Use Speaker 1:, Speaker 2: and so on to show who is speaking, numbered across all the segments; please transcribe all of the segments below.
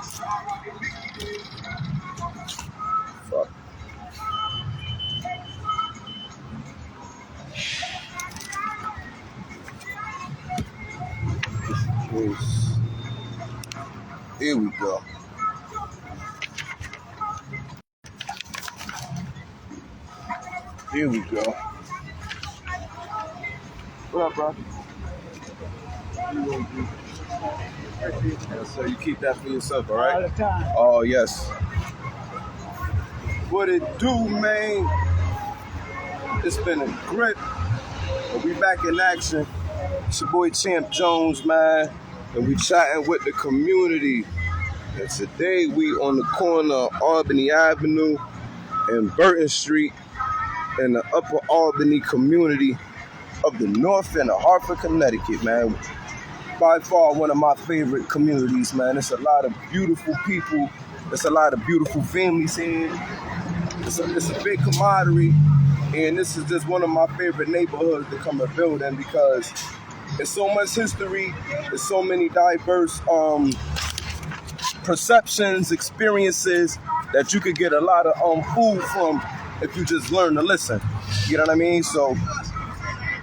Speaker 1: Fuck. Here we go. Here we go. What up, bro? Yes, sir. You keep that for yourself, all right?
Speaker 2: All the time.
Speaker 1: Oh, yes. What it do, man? It's been a grip. But we back in action. It's your boy Champ Jones, man. And we chatting with the community. And today we on the corner of Albany Avenue and Burton Street in the Upper Albany community of the North End of Hartford, Connecticut, man. By far one of my favorite communities, man. It's a lot of beautiful people. It's a lot of beautiful families here. It's a big camaraderie. And this is just one of my favorite neighborhoods to come and build in because there's so much history. There's so many diverse perceptions, experiences that you could get a lot of food from if you just learn to listen. You know what I mean? So,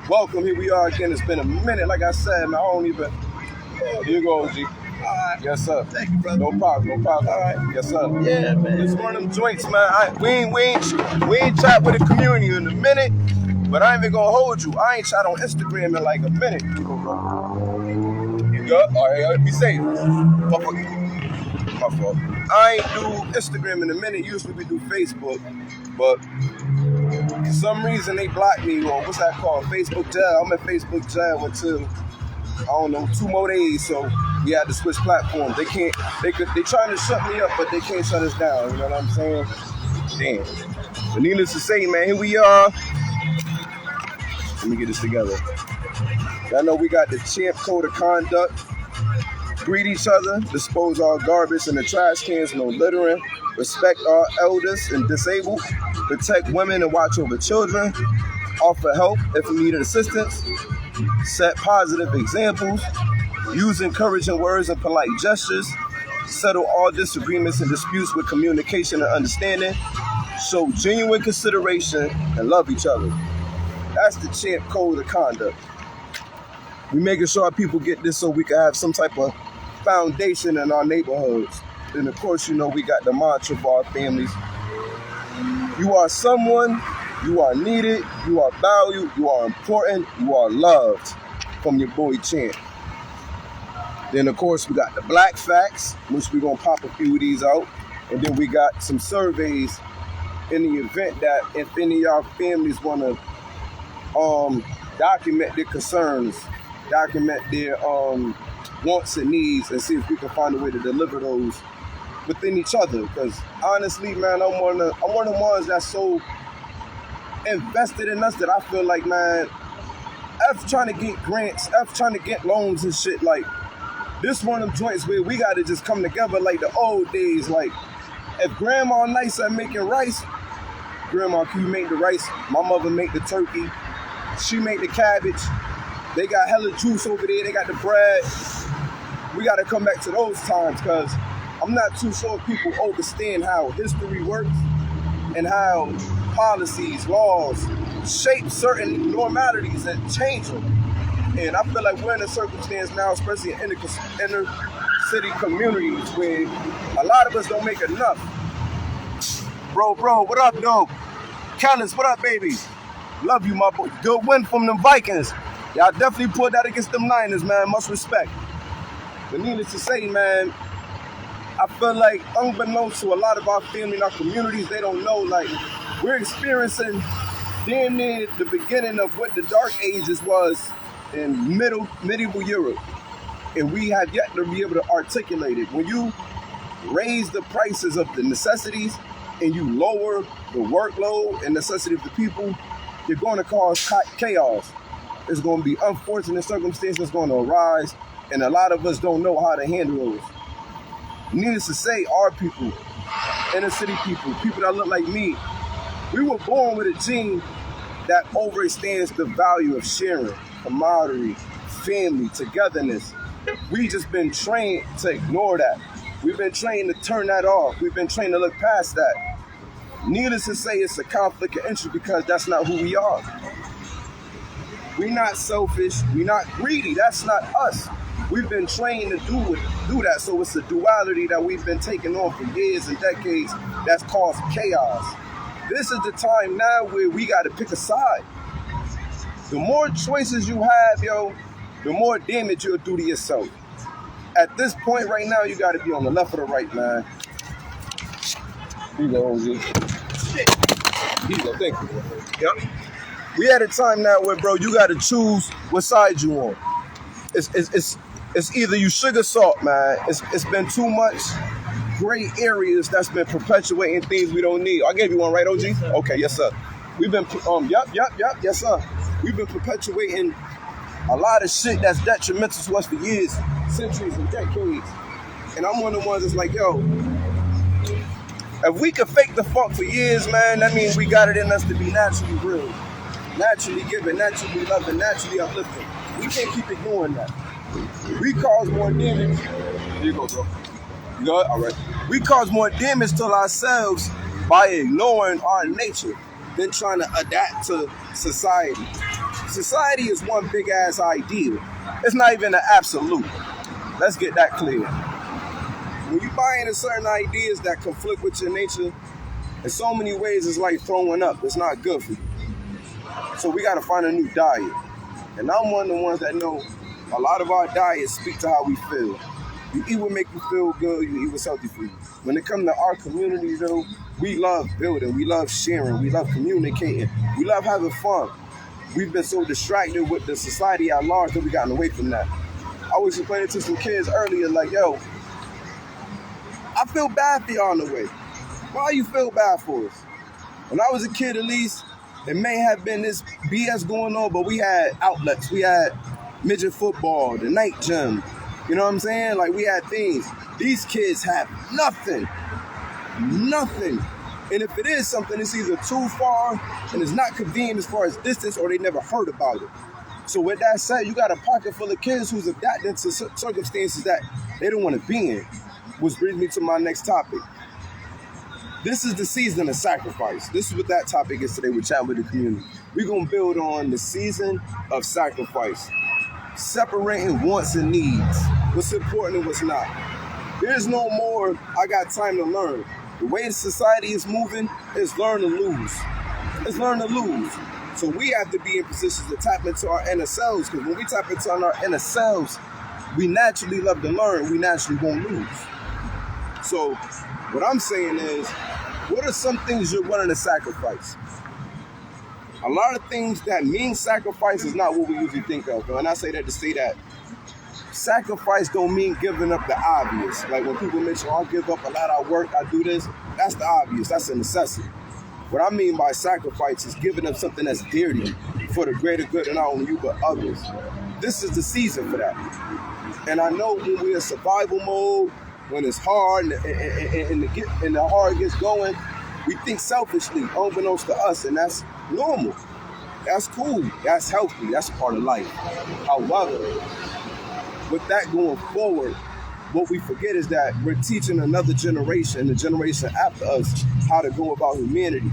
Speaker 1: welcome. Here we are again. It's been a minute. Like I said, man, I don't even... Here you go, G. All right. Yes, sir. Thank you, brother. No problem. All right. Yes, sir. Yeah, man. It's one of them joints, man. We ain't chat with the community in a minute, but I ain't even gonna hold you. I ain't chat on Instagram in like a minute. You good? All right, be safe. My fault. I ain't do Instagram in a minute. Usually we do Facebook, but for some reason they blocked me on what's that called? Facebook jail. I'm in Facebook jail until I don't know 2 more days. So we had to switch platforms. They trying to shut me up, but they can't shut us down. You know what I'm saying? Damn. But needless to say, man, here we are. Let me get this together. I know we got the Champ Code of Conduct. Greet each other, dispose our garbage in the trash cans, no littering, respect our elders and disabled, protect women and watch over children, offer help if we need assistance, set positive examples, use encouraging words and polite gestures, settle all disagreements and disputes with communication and understanding, show genuine consideration, and love each other. That's the Champ Code of Conduct. We making sure our people get this so we can have some type of foundation in our neighborhoods. And of course, you know, we got the mantra for our families. You are someone, you are needed, you are valued, you are important, you are loved. From your boy Champ. Then of course we got the Black Facts, which we're gonna pop a few of these out. And then we got some surveys in the event that if any of y'all families wanna document their concerns, document their wants and needs, and see if we can find a way to deliver those within each other. Because honestly, man, I'm one of the ones that's so invested in us that I feel like, man, F trying to get grants, F trying to get loans and shit, like, this one of them joints where we got to just come together like the old days. Like, if grandma nice at making rice, grandma, can you make the rice? My mother make the turkey. She make the cabbage. They got hella juice over there. They got the bread. We got to come back to those times because I'm not too sure if people understand how history works and how policies, laws shape certain normalities and change them. And I feel like we're in a circumstance now, especially in inner city communities, where a lot of us don't make enough. Bro, what up, though? Callis, what up, baby? Love you, my boy. Good win from them Vikings. Y'all definitely pulled that against them Niners, man. Much respect. But needless to say, man, I feel like unbeknownst to a lot of our family and our communities, they don't know, like, we're experiencing damn near the beginning of what the Dark Ages was in medieval Europe. And we have yet to be able to articulate it. When you raise the prices of the necessities and you lower the workload and necessity of the people, you're going to cause chaos. There's going to be unfortunate circumstances going to arise, and a lot of us don't know how to handle those. Needless to say, our people, inner city people that look like me, we were born with a gene that overstands the value of sharing, camaraderie, family, togetherness. We just been trained to ignore that. We've been trained to turn that off. We've been trained to look past that. Needless to say, it's a conflict of interest because that's not who we are. We're not selfish. We're not greedy. That's not us. We've been trained to do that. So it's a duality that we've been taking on for years and decades that's caused chaos. This is the time now where we got to pick a side. The more choices you have, yo, the more damage you'll do to yourself. At this point right now, you got to be on the left or the right, man. Here you go, OG. Shit. Here you go, thank you. Yep. We at a time now where, bro, you got to choose what side you on. It's either you sugar salt, man. It's been too much gray areas that's been perpetuating things we don't need. I gave you one, right, OG? Yes, okay, yes, sir. We've been, yes, sir. We've been perpetuating a lot of shit that's detrimental to us for years, centuries, and decades. And I'm one of the ones that's like, yo, if we could fake the funk for years, man, that means we got it in us to be naturally real, naturally giving, naturally loving, naturally uplifting. We can't keep ignoring that. We cause more damage. Here you go, bro. You good? All right. We cause more damage to ourselves by ignoring our nature than trying to adapt to society. Society is one big ass ideal. It's not even an absolute. Let's get that clear. When you buy into certain ideas that conflict with your nature, in so many ways it's like throwing up. It's not good for you. So we got to find a new diet. And I'm one of the ones that know a lot of our diets speak to how we feel. You eat what make you feel good, you eat what's healthy for you. When it comes to our community, though, we love building, we love sharing, we love communicating, we love having fun. We've been so distracted with the society at large that we gotten away from that. I was explaining to some kids earlier, like, yo, I feel bad for y'all in a way. Why you feel bad for us? When I was a kid, at least, it may have been this BS going on, but we had outlets. We had midget football, the night gym. You know what I'm saying? Like, we had things. These kids have nothing. Nothing. And if it is something, it's either too far and it's not convenient as far as distance, or they never heard about it. So with that said, you got a pocket full of kids who's adapting to circumstances that they don't want to be in. Which brings me to my next topic. This is the season of sacrifice. This is what that topic is today with Chatting with the Community. We're going to build on the season of sacrifice. Separating wants and needs. What's important and what's not. There's no more, I got time to learn. The way society is moving is learn to lose. It's learn to lose. So we have to be in positions to tap into our inner selves, because when we tap into our inner selves, we naturally love to learn. We naturally won't lose. So what I'm saying is, what are some things you're willing to sacrifice? A lot of things that mean sacrifice is not what we usually think of. And I say that to say that sacrifice don't mean giving up the obvious. Like when people mention, I'll give up a lot of work, I do this, that's the obvious, that's a necessity. What I mean by sacrifice is giving up something that's dear to you for the greater good of not only you but others. This is the season for that. And I know when we're in survival mode, when it's hard and the heart gets going, we think selfishly, unbeknownst to us, and that's normal. That's cool. That's healthy. That's a part of life. However, with that going forward, what we forget is that we're teaching another generation, the generation after us, how to go about humanity.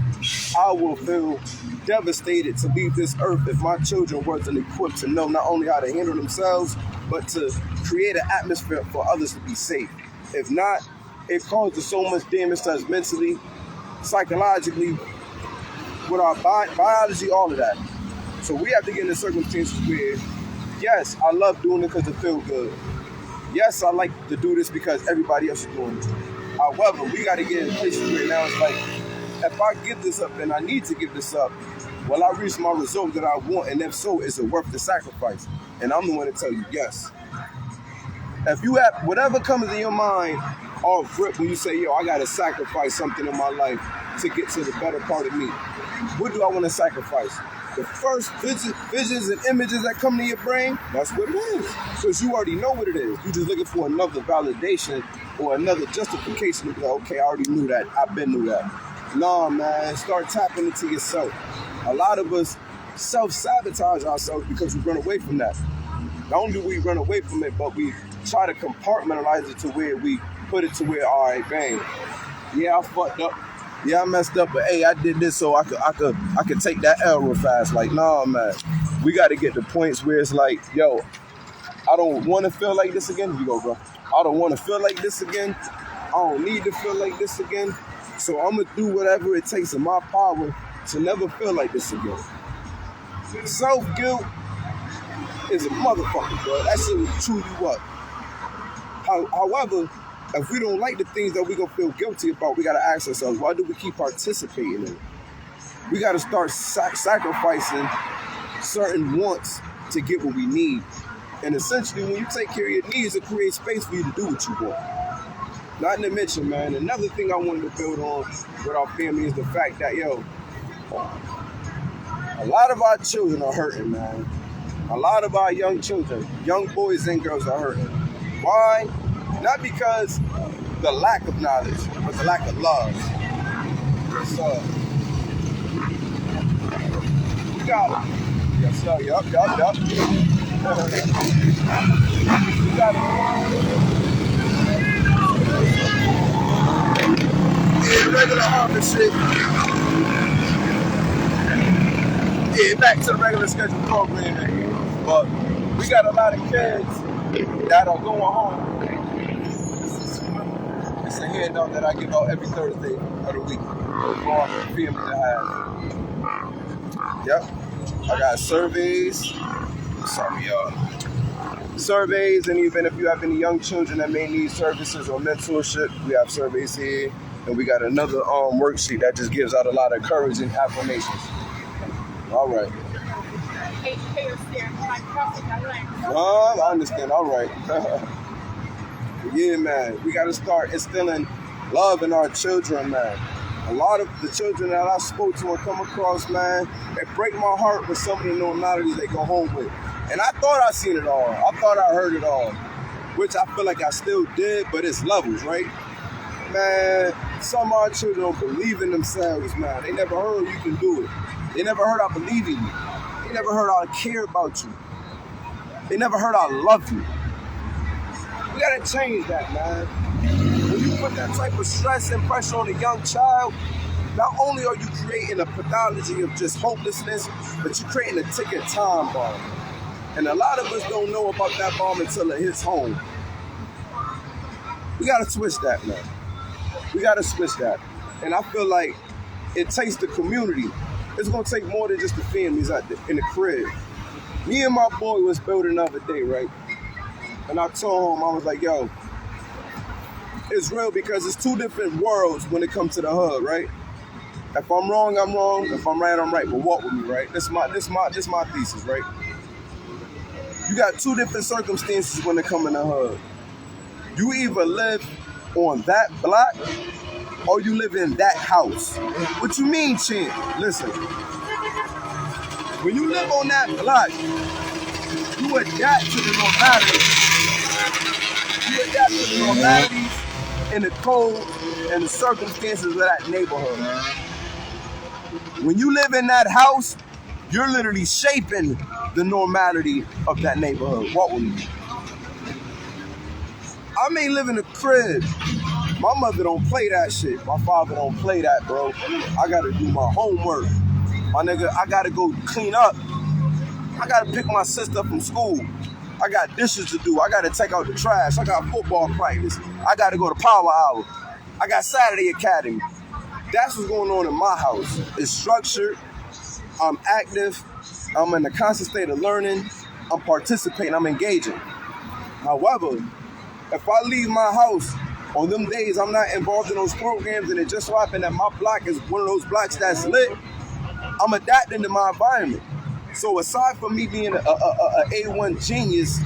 Speaker 1: I will feel devastated to leave this earth if my children wasn't equipped to know not only how to handle themselves, but to create an atmosphere for others to be safe. If not, it causes so much damage to us mentally, psychologically, with our biology, all of that. So we have to get in the circumstances where, yes, I love doing it because it feels good. Yes, I like to do this because everybody else is doing it. However, we got to get in places where now it's like, if I give this up and I need to give this up, will I reach my result that I want? And if so, is it worth the sacrifice? And I'm the one to tell you yes. If you have whatever comes in your mind off rip when you say, yo, I got to sacrifice something in my life to get to the better part of me. What do I want to sacrifice? The first visions and images that come to your brain, that's what it is. Because you already know what it is. You're just looking for another validation or another justification to be like, okay, I already knew that. I've been knew that. Nah, man, start tapping into yourself. A lot of us self-sabotage ourselves because we run away from that. Not only do we run away from it, but we try to compartmentalize it to where we put it to where, all right, bang. Yeah, I fucked up. Yeah, I messed up, but hey, I did this so I could take that L real fast. Like, nah, man. We got to get to points where it's like, yo, I don't want to feel like this again. You go, bro. I don't want to feel like this again. I don't need to feel like this again. So I'm going to do whatever it takes in my power to never feel like this again. Self-guilt is a motherfucker, bro. That shit will chew you up. However, if we don't like the things that we're going to feel guilty about, we got to ask ourselves, why do we keep participating in it? We got to start sacrificing certain wants to get what we need. And essentially, when you take care of your needs, it creates space for you to do what you want. Not to mention, man, another thing I wanted to build on with our family is the fact that, yo, a lot of our children are hurting, man. A lot of our young children, young boys and girls are hurting. Why? Not because the lack of knowledge, but the lack of love. So, you got it. Yes, sir. Yup. You got it. Yeah, regular office shit. Yeah, back to the regular schedule programming. But we got a lot of kids that are going home. It's a handout that I give out every Thursday of the week for our family to have. Yep. I got surveys. Sorry, y'all. Surveys, and even if you have any young children that may need services or mentorship, we have surveys here. And we got another worksheet that just gives out a lot of encouraging affirmations. All right. I understand. All right. Yeah, man. We got to start instilling love in our children, man. A lot of the children that I spoke to and come across, man, it break my heart with some of the normalities they go home with. And I thought I seen it all. I thought I heard it all, which I feel like I still did, but it's levels, right? Man, some of our children don't believe in themselves, man. They never heard you can do it. They never heard I believe in you. They never heard I care about you. They never heard I love you. We gotta change that, man. When you put that type of stress and pressure on a young child, not only are you creating a pathology of just hopelessness, but you're creating a ticking time bomb. And a lot of us don't know about that bomb until it hits home. We gotta switch that, man. We gotta switch that. And I feel like it takes the community. It's gonna take more than just the families out there in the crib. Me and my boy was building the other day, right? And I told him, I was like, yo, it's real because it's two different worlds when it comes to the hood, right? If I'm wrong, I'm wrong. If I'm right, I'm right. But walk with me, right? This my thesis, right? You got two different circumstances when it comes in the hood. You either live on that block or you live in that house. What you mean, champ? Listen. When you live on that block, you adapt to the normalities. You adapt to the normalities and the code and the circumstances of that neighborhood. When you live in that house, you're literally shaping the normality of that neighborhood. What will you do? I may live in a crib. My mother don't play that shit. My father don't play that, bro. I gotta do my homework. My nigga, I gotta go clean up. I gotta pick my sister up from school. I got dishes to do. I gotta take out the trash. I got football practice. I gotta go to power hour. I got Saturday academy. That's what's going on in my house. It's structured. I'm active. I'm in a constant state of learning. I'm participating. I'm engaging. However, if I leave my house on them days I'm not involved in those programs and it just so happened that my block is one of those blocks that's lit, I'm adapting to my environment. So aside from me being a A1 genius,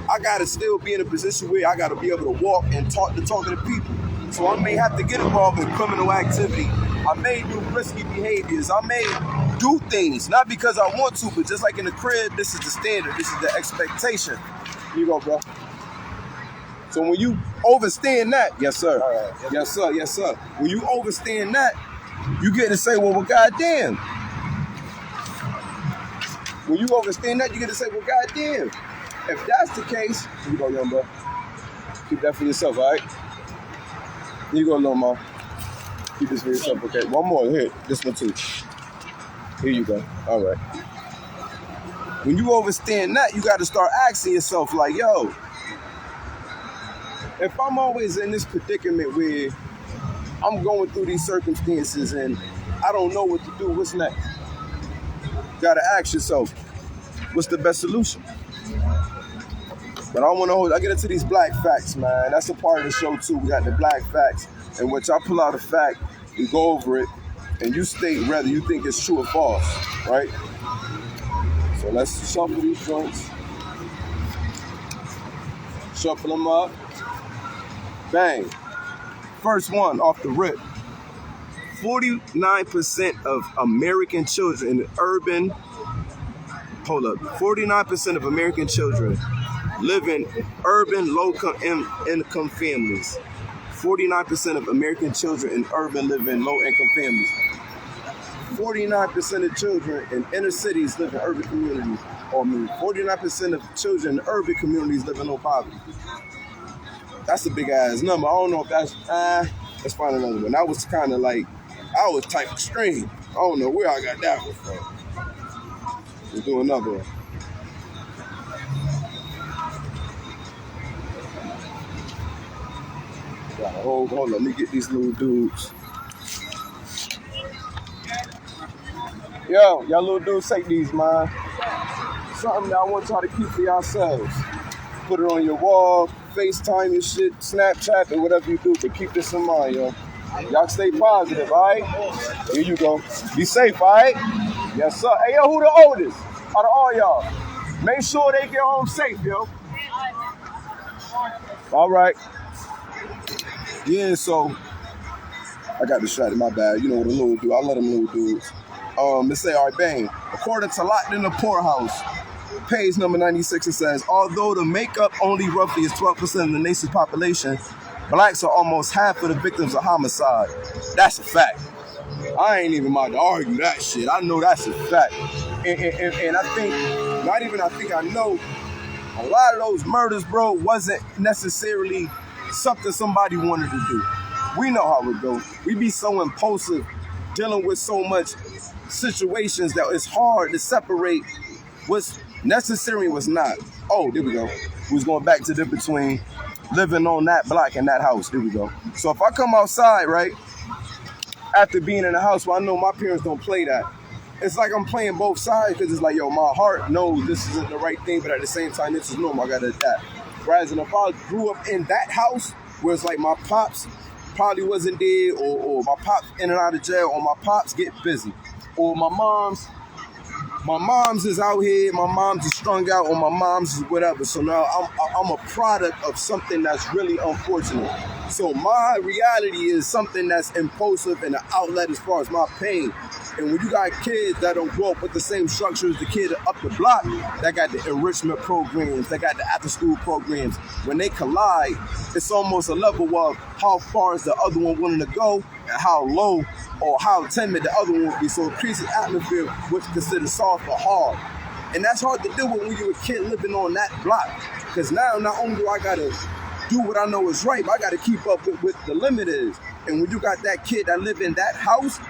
Speaker 1: I gotta still be in a position where I gotta be able to walk and talk to the people. So I may have to get involved in criminal activity. I may do risky behaviors. I may do things, not because I want to, but just like in the crib, this is the standard. This is the expectation. Here you go, bro. So when you overstand that, yes, sir. All right. Yes, sir. Yes, sir. When you overstand that, you get to say, well, goddamn. When you overstand that, you get to say, well, goddamn. If that's the case, here you go, young bro. Keep that for yourself, all right? Here you go, little mom. Keep this for yourself, okay? One more, here. This one too. Here you go. All right. When you understand that, you got to start asking yourself, like, yo, if I'm always in this predicament where I'm going through these circumstances and I don't know what to do, what's next? You got to ask yourself, what's the best solution? But I don't want to hold. I get into these black facts, man. That's a part of the show too. We got the black facts, in which I pull out a fact, we go over it, and you state whether you think it's true or false, right? So let's shuffle these joints. Shuffle them up. Bang. First one off the rip. 49% of American children in urban. Hold up. 49% of American children live in urban low-income families. 49% of American children in urban live in low-income families. 49% of children in inner cities live in urban communities. Or 49% of children in urban communities live in low poverty. That's a big ass number. I don't know if that's, let's find another one. That was kind of like, I was type extreme. I don't know where I got that one from. Let's do another one. Hold on, let me get these little dudes. Yo, y'all little dudes, take these, man. Something that I want y'all to keep for yourselves. Put it on your wall, FaceTime your shit, Snapchat, or whatever you do, but keep this in mind, yo. Y'all stay positive, all right? Here you go. Be safe, all right? Yes, sir. Hey, yo, who the oldest out of all y'all? Make sure they get home safe, yo. All right. Yeah, so I got distracted, my bad. You know what a little dude, I let them little dudes. Let's say, all right, bang. According to Locked in the Poorhouse, page number 96, it says, although the makeup only roughly is 12% of the nation's population, blacks are almost half of the victims of homicide. That's a fact. I ain't even about to argue that shit. I know that's a fact. And I think, not even I think, I know, a lot of those murders, bro, wasn't necessarily something somebody wanted to do. We know how it goes. We be so impulsive, dealing with so much situations that it's hard to separate what's necessary and what's not. Oh, there we go. We was going back to the difference between living on that block and that house. There we go. So if I come outside, right, after being in the house, well, I know my parents don't play that. It's like I'm playing both sides because it's like, yo, my heart knows this isn't the right thing, but at the same time, this is normal. I got to adapt. Whereas if I grew up in that house where it's like my pops probably wasn't there, or my pops in and out of jail, or my pops get busy, or my mom's is out here, my mom's is strung out, or my mom's is whatever. So now I'm a product of something that's really unfortunate. So my reality is something that's impulsive and an outlet as far as my pain. And when you got kids that don't grow up with the same structure as the kid up the block, that got the enrichment programs, that got the after-school programs, when they collide, it's almost a level of how far is the other one willing to go and how low or how timid the other one would be. So it creates an atmosphere which is considered soft or hard. And that's hard to deal with when you're a kid living on that block. Because now not only do I got to do what I know is right, but I got to keep up with what the limit is. And when you got that kid that live in that house,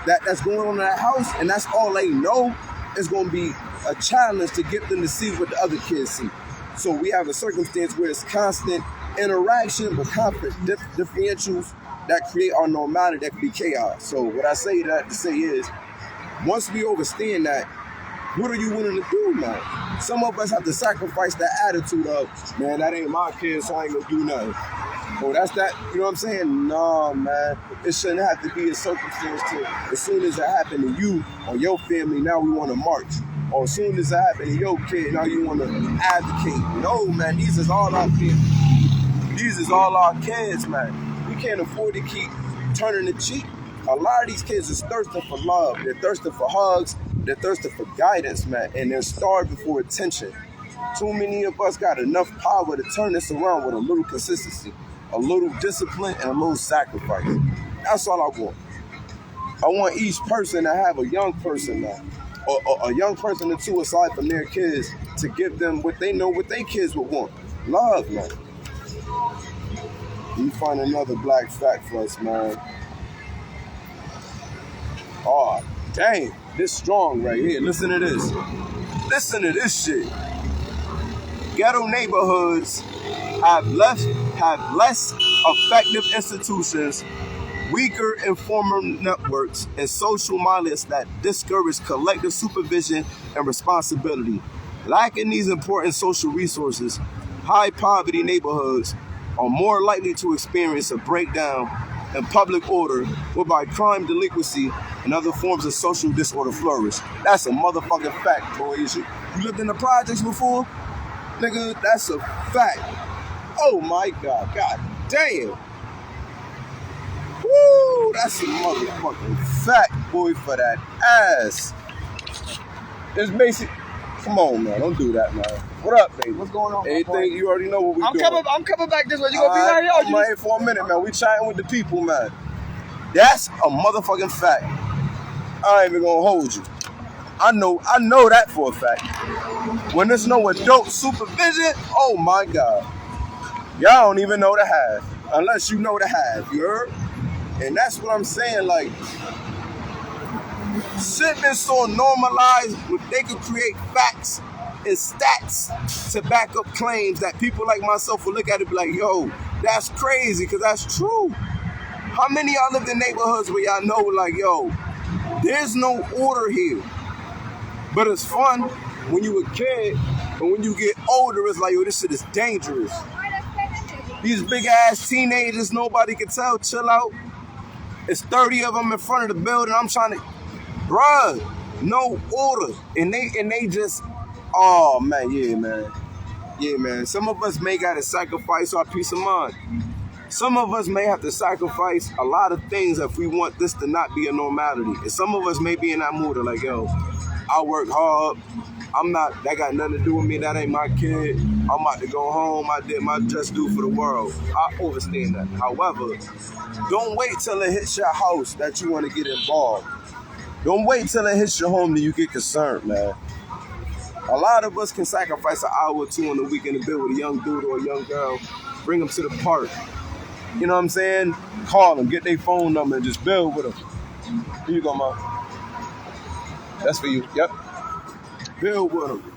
Speaker 1: that's going on in that house, and that's all they know, it's going to be a challenge to get them to see what the other kids see. So we have a circumstance where it's constant interaction, but conflict differentials that create our normality that can be chaos. So what I say that to say is, once we understand that, what are you willing to do, man? Some of us have to sacrifice that attitude of, man, that ain't my kid, so I ain't gonna do nothing. Oh, that's that, you know what I'm saying? No, man. It shouldn't have to be a circumstance to, as soon as it happened to you or your family, now we want to march. Or as soon as it happened to your kid, now you want to advocate. No, man, these is all our kids. These is all our kids, man. We can't afford to keep turning the cheek. A lot of these kids is thirsting for love. They're thirsting for hugs. They're thirsting for guidance, man. And they're starving for attention. Too many of us got enough power to turn this around with a little consistency, a little discipline, and a little sacrifice. That's all I want. I want each person to have a young person now, or a young person or two aside from their kids, to give them what they know what their kids would want. Love, man. Let me find another black fact for us, man. Oh, dang. This strong right here. Listen to this. Listen to this shit. Ghetto neighborhoods have less effective institutions, weaker informal networks, and social models that discourage collective supervision and responsibility. Lacking these important social resources, high poverty neighborhoods are more likely to experience a breakdown in public order, whereby crime, delinquency, and other forms of social disorder flourish. That's a motherfucking fact, boys. You lived in the projects before? Nigga, that's a fact. Oh my God, God damn. Woo, that's a motherfucking fact, boy, for that ass. It's basic. Come on, man, don't do that, man. What up, baby?
Speaker 2: What's going on?
Speaker 1: Anything, you already know what we doing.
Speaker 2: I'm coming back this way. You gonna be right here?
Speaker 1: I'm right here for a minute, man. We chatting with the people, man. That's a motherfucking fact. I ain't even gonna hold you. I know that for a fact. When there's no adult supervision, oh my God. Y'all don't even know the half. Unless you know the half, you heard? And that's what I'm saying, like, shit been so normalized, they could create facts and stats to back up claims that people like myself will look at it and be like, yo, that's crazy, because that's true. How many of y'all live in neighborhoods where y'all know, like, yo, there's no order here? But it's fun when you a kid, and when you get older, it's like, yo, this shit is dangerous. These big ass teenagers, nobody can tell, chill out. It's 30 of them in front of the building. I'm trying to, bruh, no order. And they just, oh man, yeah, man. Yeah, man. Some of us may gotta sacrifice our peace of mind. Some of us may have to sacrifice a lot of things if we want this to not be a normality. And some of us may be in that mood of like, yo, I work hard. That got nothing to do with me. That ain't my kid. I'm about to go home. I did my just due for the world. I understand that. However, don't wait till it hits your house that you want to get involved. Don't wait till it hits your home that you get concerned, man. A lot of us can sacrifice an hour or two on the weekend to build with a young dude or a young girl, bring them to the park. You know what I'm saying? Call them, get their phone number, and just build with them. Here you go, Mom. That's for you. Yep. Build with them.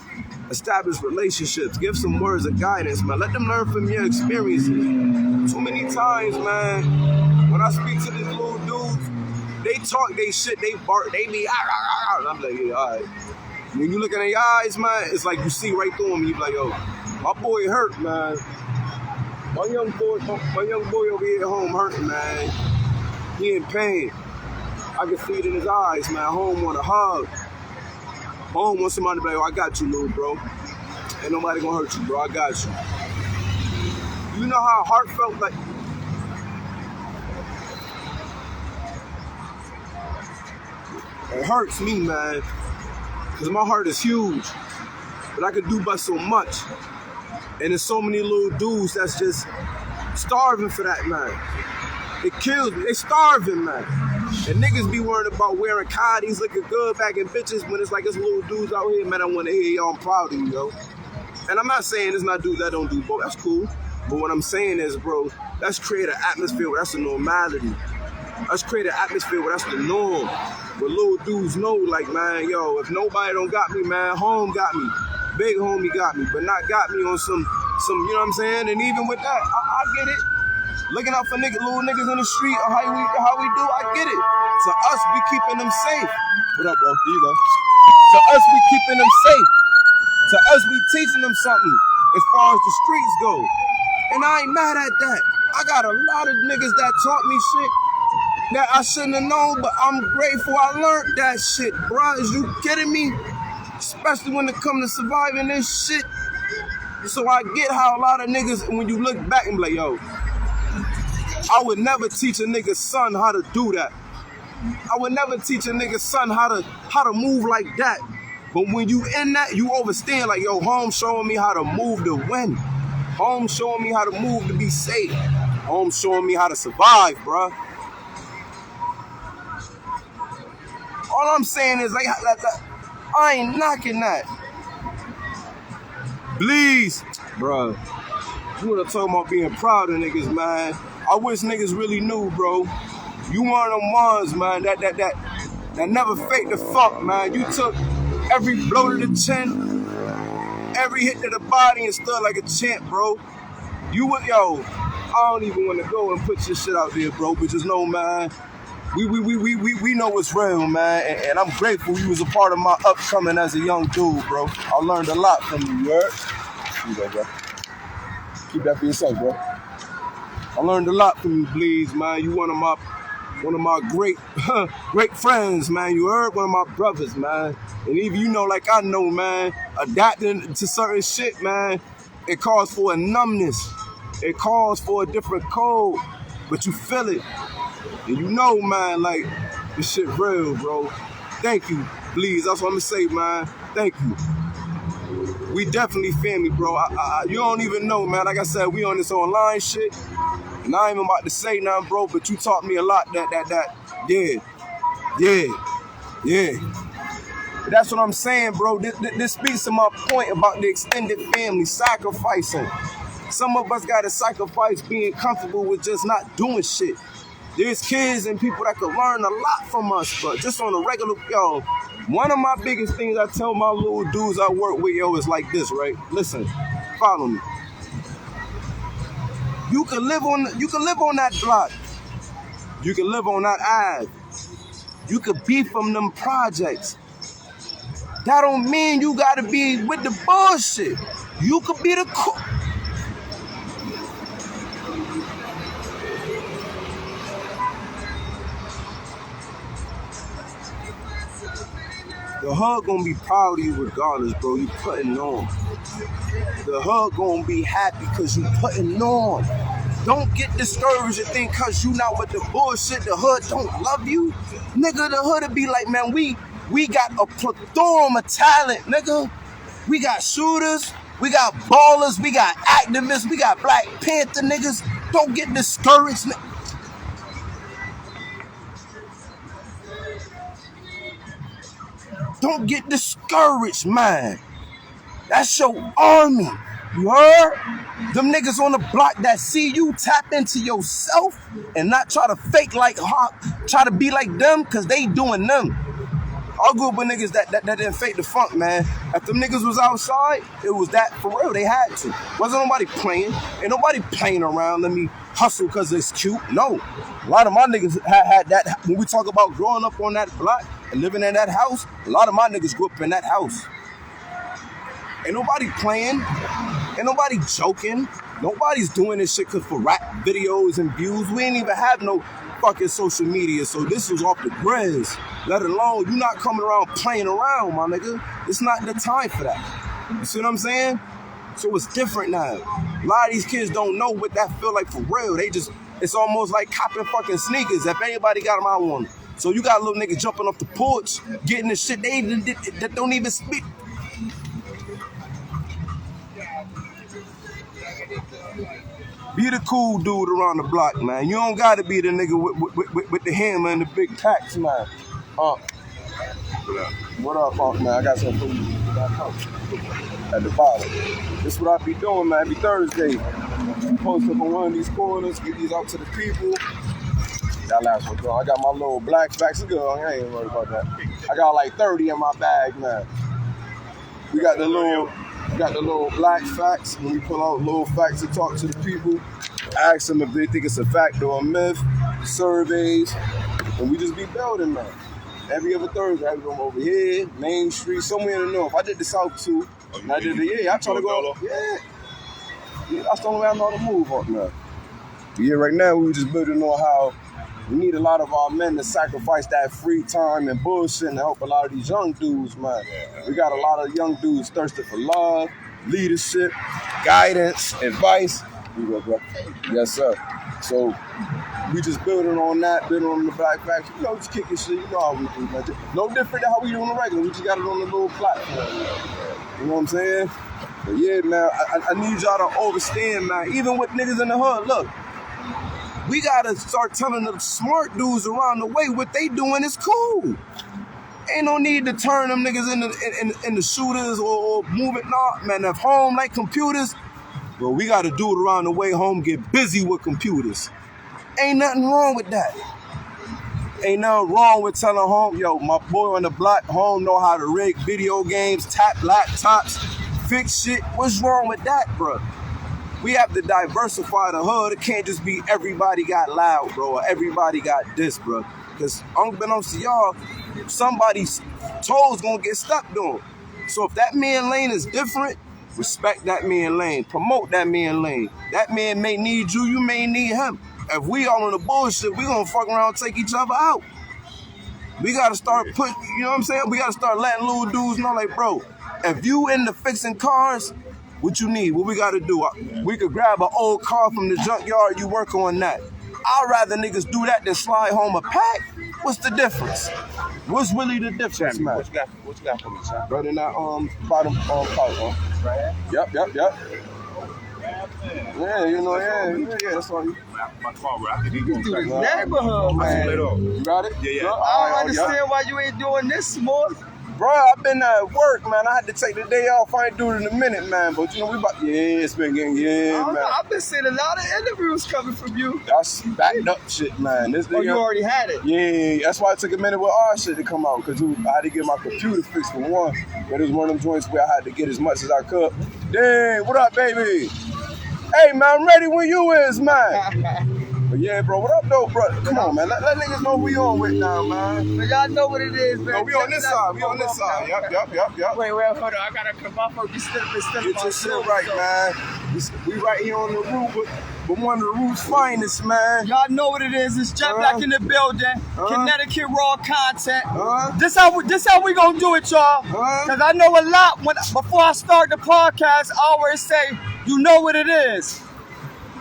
Speaker 1: Establish relationships. Give some words of guidance, man. Let them learn from your experiences. Too many times, man, when I speak to these little dudes, they talk they shit, they bark, they be, and I'm like, yeah, all right. When you look in their eyes, man, it's like you see right through them, and you be like, yo, my boy hurt, man. My young boy over here at home hurting, man. He in pain. I can see it in his eyes, man. Home want a hug. Home wants somebody to be like, oh, I got you, little bro. Ain't nobody gonna hurt you, bro. I got you. You know how heartfelt, like, it hurts me, man, because my heart is huge, but I can do but so much. And there's so many little dudes that's just starving for that, man. It kills me. They starving, man. And niggas be worried about wearing cotties, looking good, bagging bitches, when it's like it's little dudes out here, man, I want to hear y'all, I'm proud of you, yo. And I'm not saying there's not dudes that don't do both. That's cool. But what I'm saying is, bro, let's create an atmosphere where that's a normality. Let's create an atmosphere where that's the norm. Where little dudes know, like, man, yo, if nobody don't got me, man, home got me. Big homie got me, but not got me on some, you know what I'm saying? And even with that, I get it. Looking out for little niggas in the street, or how we do, I get it. To us, we keeping them safe. What up, bro? Here you go. To us, we keeping them safe. To us, we teaching them something as far as the streets go. And I ain't mad at that. I got a lot of niggas that taught me shit that I shouldn't have known, but I'm grateful I learned that shit, bro. Is you kidding me? Especially when it comes to surviving this shit. So I get how a lot of niggas, when you look back and be like, yo, I would never teach a nigga's son how to do that. I would never teach a nigga's son how to move like that. But when you in that, you understand, like, yo, home showing me how to move to win. Home showing me how to move to be safe. Home showing me how to survive, bruh. All I'm saying is, like, I ain't knocking that. Please, bruh. You wanna talk about being proud of niggas, man. I wish niggas really knew, bro. You one of them ones, man, that never faked the funk, man. You took every blow to the chin, every hit to the body and stood like a champ, bro. You would, yo, I don't even want to go and put your shit out there, bro, but just know, man, we know what's real, man, and I'm grateful you was a part of my upcoming as a young dude, bro. I learned a lot from you, you heard? You go, bro. Keep that for yourself, bro. I learned a lot from you, Bleeds, man. You one of my great great friends, man. You heard? One of my brothers, man. And even you know, like I know, man, adapting to certain shit, man, it calls for a numbness. It calls for a different code, but you feel it. And you know, man, like, this shit real, bro. Thank you, Bleeds. That's what I'm gonna say, man. Thank you. We definitely family, bro. You don't even know, man. Like I said, we on this online shit. And I ain't even about to say nothing, bro, but you taught me a lot yeah. But that's what I'm saying, bro. This speaks to my point about the extended family sacrificing. Some of us gotta sacrifice being comfortable with just not doing shit. There's kids and people that could learn a lot from us, but just on a regular, yo, one of my biggest things I tell my little dudes I work with, yo, is like this, right? Listen, follow me. You can live on that block. You can live on that Ave. You could be from them projects. That don't mean you gotta be with the bullshit. You could be the cool. The hood gonna be proud of you regardless, bro. You putting on. The hood gonna be happy because you putting on. Don't get discouraged and think cause you not with the bullshit, the hood don't love you. Nigga, the hood will be like, man, we got a plethora of talent, nigga. We got shooters, we got ballers, we got activists, we got Black Panther niggas. Don't get discouraged, nigga. Don't get discouraged, man. That's your army. You heard? Them niggas on the block that see you tap into yourself and not try to fake like, try to be like them, because they doing them. I grew up with niggas that didn't fake the funk, man. If them niggas was outside, it was that for real. They had to. Wasn't nobody playing. Ain't nobody playing around. Let me hustle because it's cute. No. A lot of my niggas had that. When we talk about growing up on that block and living in that house, a lot of my niggas grew up in that house. Ain't nobody playing. Ain't nobody joking. Nobody's doing this shit for rap videos and views. We ain't even have no fucking social media, so this was off the grizz. Let alone, you not coming around playing around, my nigga. It's not the time for that. You see what I'm saying? So it's different now. A lot of these kids don't know what that feel like for real. They just, it's almost like copping fucking sneakers. If anybody got them, I want them. So you got a little nigga jumping off the porch, getting the shit that don't even speak. Be the cool dude around the block, man. You don't gotta be the nigga with the hammer and the big packs, man. What up, man? I got some food at the bottom. This is what I be doing, man. Every Thursday, post up on one of these corners, get these out to the people. That last one, bro. I got my little black facts. Good. I ain't worried about that. I got like 30 in my bag, man. We got the little black facts. When we pull out little facts to talk to the people, ask them if they think it's a fact or a myth, surveys, and we just be building, man. Every other Thursday, I go over here, Main Street, somewhere in the north. I did the South too, and I did the, I try to go, that's the only way I know how to move up, man. Yeah, right now, we just building on how we need a lot of our men to sacrifice that free time and bullshit and help a lot of these young dudes, man. We got a lot of young dudes thirsty for love, leadership, guidance, advice. You go, bro. Yes, sir. So we just building on that, building on the black facts. You know, just kicking shit. You know how we do, man. No different than how we do on the regular. We just got it on the little platform. You know what I'm saying? But yeah, man, I need y'all to understand, man. Even with niggas in the hood, look. We gotta start telling the smart dudes around the way what they doing is cool. Ain't no need to turn them niggas into shooters or move it. Nah, man, if home like computers, bro, we gotta do it around the way home get busy with computers. Ain't nothing wrong with that. Ain't nothing wrong with telling home, yo, my boy on the block, home know how to rig video games, tap laptops, fix shit. What's wrong with that, bro? We have to diversify the hood. It can't just be everybody got loud, bro, or everybody got this, bro. Because unbeknownst to y'all, somebody's toes gonna get stuck doing. So if that man lane is different, respect that man lane. Promote that man lane. That man may need you, you may need him. If we all on the bullshit, we gonna fuck around and take each other out. We gotta start putting, you know what I'm saying? We gotta start letting little dudes know, like, bro, if you into fixing cars, what you need, what we gotta do? We could grab an old car from the junkyard, you work on that. I'd rather niggas do that than slide home a pack. What's the difference? What's really the difference, man?
Speaker 2: What you got for me, son?
Speaker 1: Right in that bottom part,
Speaker 2: Right here?
Speaker 1: Yep. Yeah, you know, yeah, that's all you.
Speaker 2: My car, bro. I think you can
Speaker 1: do this
Speaker 2: neighborhood, man.
Speaker 1: You got it?
Speaker 2: Yeah.
Speaker 1: I
Speaker 2: don't understand why you ain't doing this more.
Speaker 1: Bro, I've been at work, man. I had to take the day off. I ain't do it in a minute, man. But you know, it's been getting, man.
Speaker 2: I've been seeing a lot of interviews coming from you.
Speaker 1: That's backed up shit, man. This
Speaker 2: you already had it?
Speaker 1: Yeah, that's why it took a minute with our shit to come out. Because I had to get my computer fixed for one. But it was one of them joints where I had to get as much as I could. Dang, what up, baby? Hey, man, I'm ready when you is, man. But yeah, bro, what up, though, bro? Come on, man. Let niggas know we on with now, man.
Speaker 2: But y'all know what it is, man.
Speaker 1: No, we on this side. We on this side. Yep.
Speaker 2: Wait, hold on. I gotta come off of this.
Speaker 1: Get your shit right, man. We right here on the roof, but one of the roof's finest, man.
Speaker 2: Y'all know what it is. It's Jet Black in the building. Connecticut raw content. This how we gonna do it, y'all. Cause I know a lot. Before I start the podcast, I always say, you know what it is.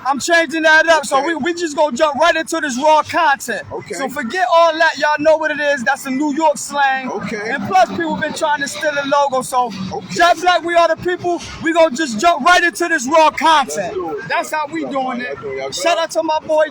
Speaker 2: I'm changing that up, so we just gonna jump right into this raw content.
Speaker 1: Okay.
Speaker 2: So forget all that, y'all know what it is. That's a New York slang.
Speaker 1: Okay.
Speaker 2: And plus, people been trying to steal the logo. So Jet Black, we are the people. We gonna just jump right into this raw content. That's how we doing it. Shout out to my boy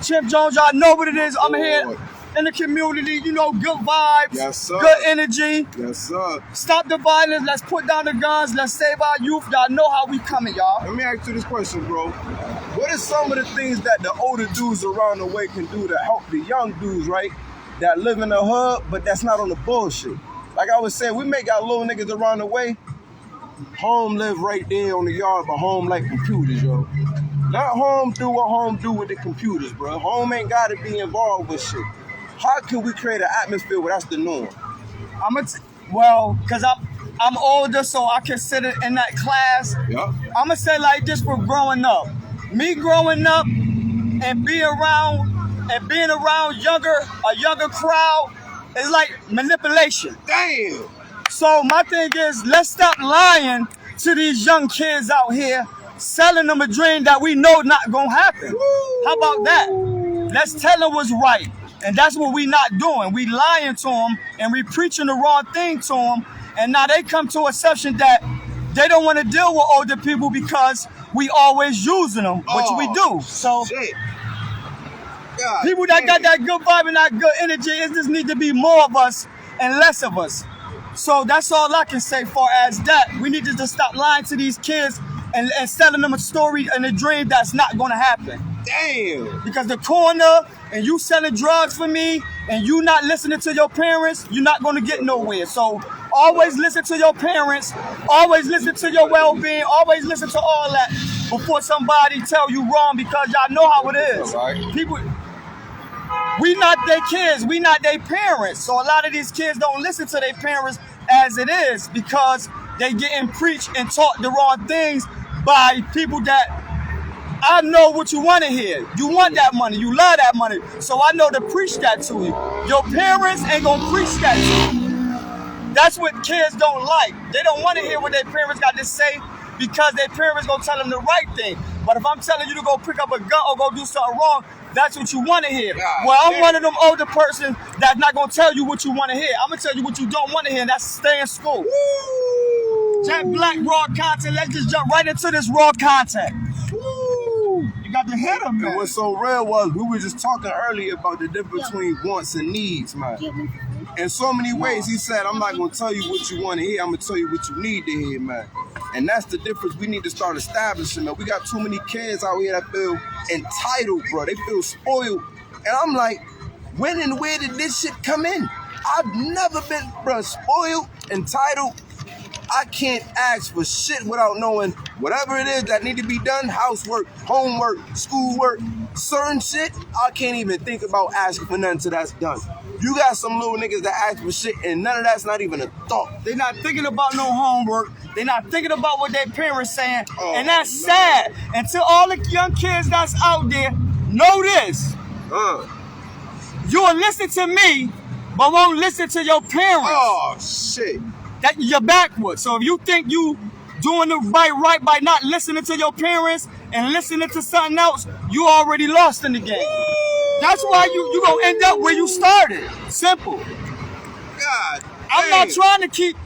Speaker 2: Chip Jones. Y'all know what it is. I'm here in the community, you know, good vibes,
Speaker 1: yes, sir.
Speaker 2: Good energy.
Speaker 1: Yes, sir.
Speaker 2: Stop the violence. Let's put down the guns. Let's save our youth. Y'all know how we coming, y'all.
Speaker 1: Let me ask you this question, bro. What are some of the things that the older dudes around the way can do to help the young dudes, right, that live in the hood, but that's not on the bullshit? Like I was saying, we make our little niggas around the way. Home live right there on the yard, but home like computers, yo. Let home do what home do with the computers, bro. Home ain't got to be involved with shit. How can we create an atmosphere where that's the norm?
Speaker 2: Because I'm older, so I can sit in that class.
Speaker 1: Yeah.
Speaker 2: I'm gonna say like this for growing up. Me growing up and being around a younger crowd is like manipulation.
Speaker 1: Damn.
Speaker 2: So my thing is, let's stop lying to these young kids out here, selling them a dream that we know not gonna happen. Woo. How about that? Let's tell them what's right. And that's what we not doing. We lying to them and we preaching the wrong thing to them. And now they come to a assumption that they don't want to deal with older people because we always using them, which we do. So people that got that good vibe and that good energy, it just need to be more of us and less of us. So that's all I can say far as that. We need to just stop lying to these kids and selling them a story and a dream that's not going to happen.
Speaker 1: Damn.
Speaker 2: Because the corner and you selling drugs for me and you not listening to your parents, you're not going to get nowhere. So always listen to your parents, always listen to your well-being, always listen to all that before somebody tell you wrong, because y'all know how it is.
Speaker 1: Right.
Speaker 2: People, we not their kids, we not their parents. So a lot of these kids don't listen to their parents as it is because they getting preached and taught the wrong things by people that I know what you want to hear. You want that money. You love that money. So I know to preach that to you. Your parents ain't going to preach that to you. That's what kids don't like. They don't want to hear what their parents got to say because their parents going to tell them the right thing. But if I'm telling you to go pick up a gun or go do something wrong, that's what you want to hear. Well, I'm one of them older person that's not going to tell you what you want to hear. I'm going to tell you what you don't want to hear, and that's stay in school. Jet Black raw content. Let's just jump right into this raw content. You got to hit them, man.
Speaker 1: And what's so real was we were just talking earlier about the difference between wants and needs, man. In so many ways, he said, I'm not going to tell you what you want to hear. I'm going to tell you what you need to hear, man. And that's the difference we need to start establishing, man. We got too many kids out here that feel entitled, bro. They feel spoiled. And I'm like, when and where did this shit come in? I've never been, bro, spoiled, entitled. I can't ask for shit without knowing whatever it is that need to be done, housework, homework, schoolwork, certain shit, I can't even think about asking for nothing till that's done. You got some little niggas that ask for shit and none of that's not even a thought.
Speaker 2: They're not thinking about no homework. They're not thinking about what their parents saying. And that's sad. Until all the young kids that's out there know this. You will listen to me, but won't listen to your parents.
Speaker 1: Oh, shit.
Speaker 2: That you're backwards. So if you think you doing the right by not listening to your parents and listening to something else, you already lost in the game. That's why you gonna end up where you started. Simple.
Speaker 1: God.
Speaker 2: I'm not trying to keep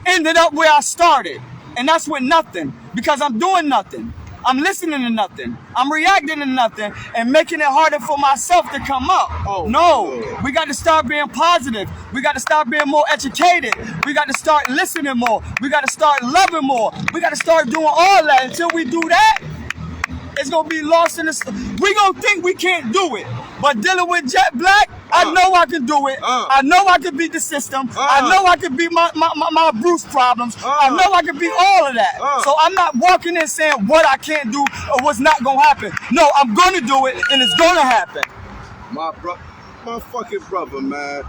Speaker 2: ending up where I started. And that's with nothing. Because I'm doing nothing. I'm listening to nothing. I'm reacting to nothing and making it harder for myself to come up. No, we got to start being positive. We got to start being more educated. We got to start listening more. We got to start loving more. We got to start doing all that. Until we do that, it's going to be lost in the... We going to think we can't do it. But dealing with Jet Black, I know I can do it. I know I can beat the system. I know I can beat my Bruce problems. I know I can beat all of that. So I'm not walking in saying what I can't do or what's not going to happen. No, I'm going to do it, and it's going to happen.
Speaker 1: My fucking brother, man.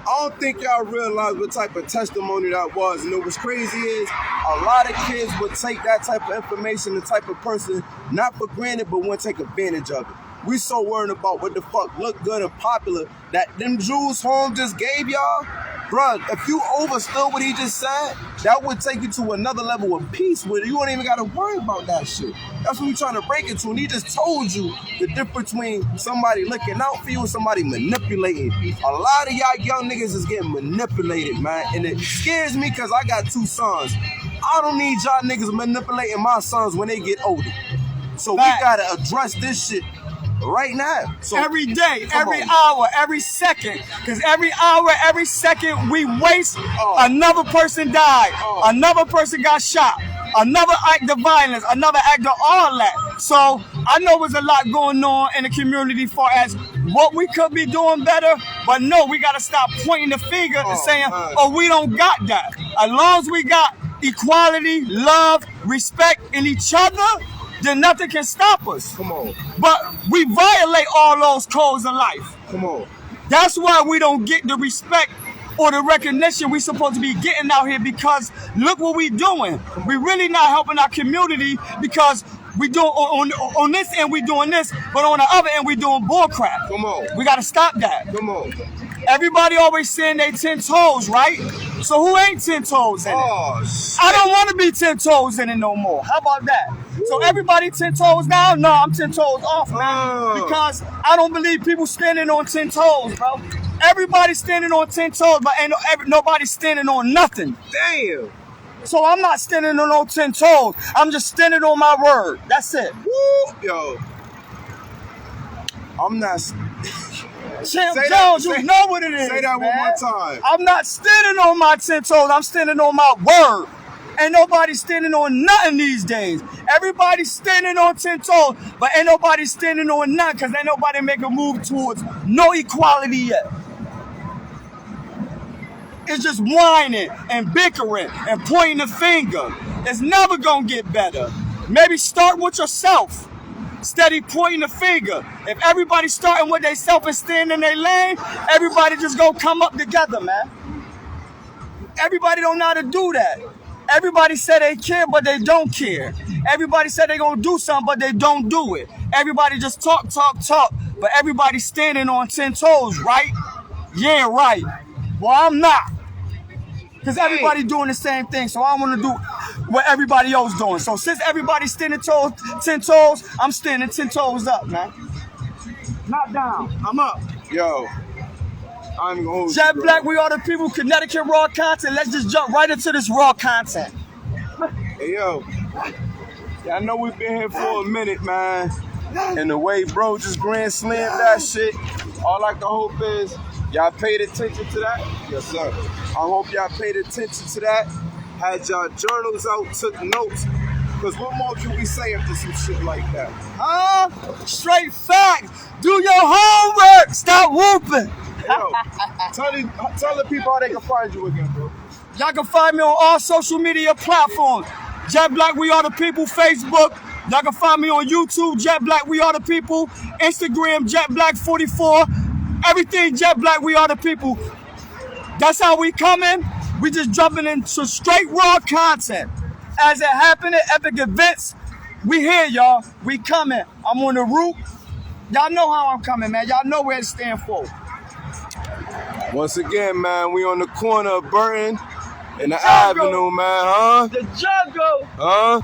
Speaker 1: I don't think y'all realize what type of testimony that was. And what's crazy is a lot of kids would take that type of information, the type of person, not for granted, but would take advantage of it. We so worried about what the fuck look good and popular that them Jews home just gave y'all. Bruh, if you overstood what he just said, that would take you to another level of peace with it. You don't even gotta worry about that shit. That's what we trying to break it to. And he just told you the difference between somebody looking out for you and somebody manipulating. A lot of y'all young niggas is getting manipulated, man. And it scares me because I got 2 sons. I don't need y'all niggas manipulating my sons when they get older. So we gotta address this shit right now. So
Speaker 2: every day, every hour, every second. Because every hour, every second we waste, another person died. Another person got shot. Another act of violence. Another act of all that. So I know there's a lot going on in the community as far as what we could be doing better. But no, we got to stop pointing the finger and saying, oh, we don't got that. As long as we got equality, love, respect in each other, then nothing can stop us.
Speaker 1: Come on.
Speaker 2: But we violate all those codes of life.
Speaker 1: Come on.
Speaker 2: That's why we don't get the respect or the recognition we supposed to be getting out here, because look what we doing. We really not helping our community because we doing on this end we doing this, but on the other end we doing bull crap.
Speaker 1: Come on.
Speaker 2: We got to stop that.
Speaker 1: Come on.
Speaker 2: Everybody always saying they 10 toes, right? So who ain't 10 toes in it? I don't want to be 10 toes in it no more. How about that? So everybody 10 toes down? No, I'm 10 toes off, man. Because I don't believe people standing on 10 toes, bro. Everybody's standing on 10 toes, but ain't nobody standing on nothing.
Speaker 1: Damn.
Speaker 2: So I'm not standing on no 10 toes. I'm just standing on my word. That's it.
Speaker 1: Woo. Yo. I'm not...
Speaker 2: Champ Jones, you know what it is.
Speaker 1: Say that one more time.
Speaker 2: I'm not standing on my 10 toes. I'm standing on my word. Ain't nobody standing on nothing these days. Everybody's standing on 10 toes, but ain't nobody standing on nothing because ain't nobody make a move towards no equality yet. It's just whining and bickering and pointing the finger. It's never gonna get better. Maybe start with yourself. Steady pointing the finger. If everybody starting with themselves and staying in their lane, everybody just gonna come up together, man. Everybody don't know how to do that. Everybody say they care, but they don't care. Everybody say they gonna do something, but they don't do it. Everybody just talk, but everybody standing on 10 toes, right? Yeah, right. Well, I'm not. Because everybody doing the same thing, so I don't want to do what everybody else doing. So since everybody's standing 10 toes, I'm standing 10 toes up, man. Not down. I'm up.
Speaker 1: Yo. I'm going
Speaker 2: Jet Black, we are the people, Connecticut raw content. Let's just jump right into this raw content.
Speaker 1: Hey, yo. I know we've been here for a minute, man. And the way bro just grand slammed that shit, all I can hope is y'all paid attention to that. Yes, sir. I hope y'all paid attention to that. had y'all journals out, took notes. Because what more can we say after some shit like that?
Speaker 2: Straight facts. Do your homework. Stop whooping.
Speaker 1: Yo, tell the people how they can find you again, bro.
Speaker 2: Y'all can find me on all social media platforms. Jet Black We Are The People, Facebook. Y'all can find me on YouTube, Jet Black We Are The People. Instagram, Jet Black 44. Everything Jet Black We Are The People. That's how we coming. We just jumping into straight raw content. As it happened at epic events, we here, y'all. We coming. I'm on the route. Y'all know how I'm coming, man. Y'all know where it stand for.
Speaker 1: Once again, man, we on the corner of Burton and the Avenue, man, huh?
Speaker 2: The jungle.
Speaker 1: Huh?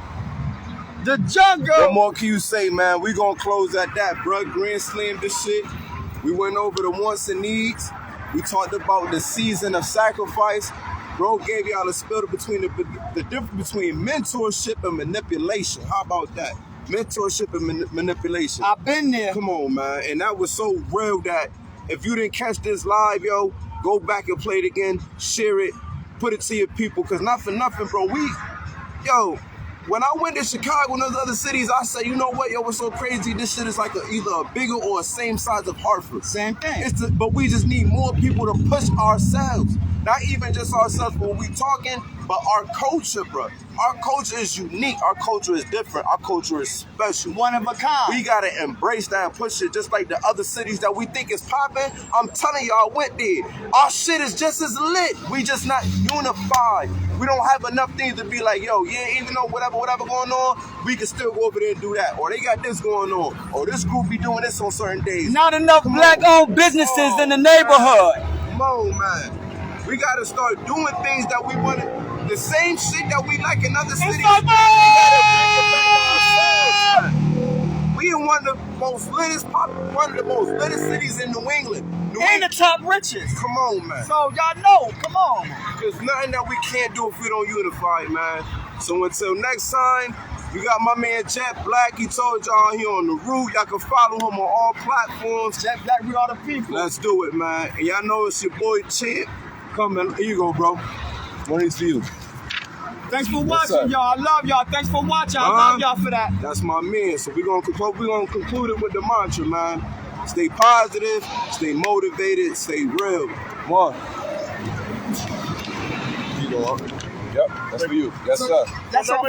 Speaker 2: The jungle.
Speaker 1: What more can you say, man? We gonna close at that, bro. Grand slammed this shit. We went over the wants and needs. We talked about the season of sacrifice. Bro gave y'all a spill between the difference between mentorship and manipulation. How about that? Mentorship and manipulation.
Speaker 2: I've been there.
Speaker 1: Come on, man. And that was so real that if you didn't catch this live, yo, go back and play it again, share it, put it to your people. Because not for nothing, bro. When I went to Chicago and those other cities, I said, you know what, yo, what's so crazy? This shit is like either a bigger or a same size of Hartford.
Speaker 2: Same thing.
Speaker 1: But we just need more people to push ourselves. Not even just ourselves, but we talking, but our culture, bro. Our culture is unique. Our culture is different. Our culture is special.
Speaker 2: One of a kind.
Speaker 1: We gotta embrace that and push it just like the other cities that we think is popping. I'm telling y'all, I went there. Our shit is just as lit. We just not unified. We don't have enough things to be like, yo, yeah, even though whatever going on, we can still go over there and do that. Or they got this going on. Or this group be doing this on certain days.
Speaker 2: Not enough black-owned businesses in the neighborhood.
Speaker 1: Come on, man. We gotta start doing things that we want to, the same shit that we like in other cities. We gotta bring it back to ourselves, man. We in one of the most latest cities in New England.
Speaker 2: And the top richest.
Speaker 1: Come on, man.
Speaker 2: So y'all know, come on.
Speaker 1: There's nothing that we can't do if we don't unify, man. So until next time, we got my man Jet Black. He told y'all he on the route. Y'all can follow him on all platforms.
Speaker 2: Jet Black, we are the people.
Speaker 1: Let's do it, man. And y'all know it's your boy Champ. Come in. Here you go, bro. One of these for you.
Speaker 2: Thanks for watching, y'all. I love y'all. Thanks for watching. I love y'all for that.
Speaker 1: That's my man. So we're gonna conclude it with the mantra, man. Stay positive, stay motivated, stay real. One. Here you go. Yep, that's for you. Yes, sir.
Speaker 2: That's all.